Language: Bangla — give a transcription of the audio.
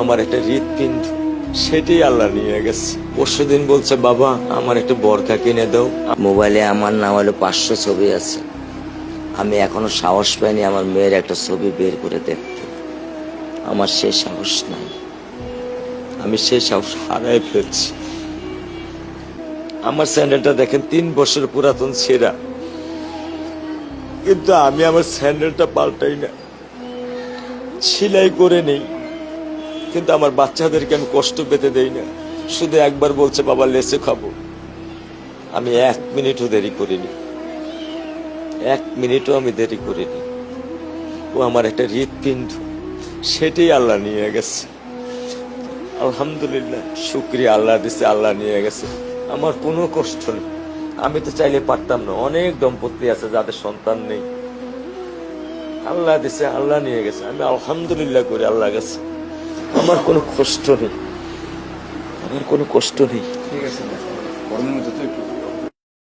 আমার একটা হৃৎপিণ্ড, সেটাই আল্লাহ নিয়ে গেছে। পরশুদিন বলছে, বাবা আমার একটা বরকা কিনে দাও। মোবাইলে আমার নাম হলো 500 ছবি আছে। আমি এখনো সাহস পাইনি আমার মেয়ের একটা ছবি বের করে দেখতে। আমার সেই সাহস নাই, আমি সেই সাহস হারাই ফেলছি। আমার স্যান্ডেলটা দেখেন 3 বছর পুরাতন ছেঁড়া, কিন্তু আমি আমার স্যান্ডেলটা পাল্টাই না, সেলাই করে নেই। কিন্তু আমার বাচ্চাদেরকে আমি কষ্ট পেতে দেই না। শুধু একবার বলছে, বাবা লেচে খাবো। আমি 1 মিনিটও দেরি করিনি, 1 মিনিটও আমি দেরি করিনি। ও আমার একটা হৃৎপিণ্ড, সেটাই আল্লাহ নিয়ে গেছে। আলহামদুলিল্লাহ, শুকরিয়া, আল্লাহ দিছে, আল্লাহ নিয়ে গেছে। আমার কোনো কষ্ট নেই। আমি তো চাইলে পারতাম না। অনেক দম্পতি আছে যাদের সন্তান নেই, আল্লাহ দিছে, আল্লাহ নিয়ে গেছে। আমি আলহামদুলিল্লাহ করি আল্লাহ গেছে। আমার কোনো কষ্ট নেই, আমার কোনো কষ্ট নেই। ঠিক আছে, গরমের মধ্যে তো একটু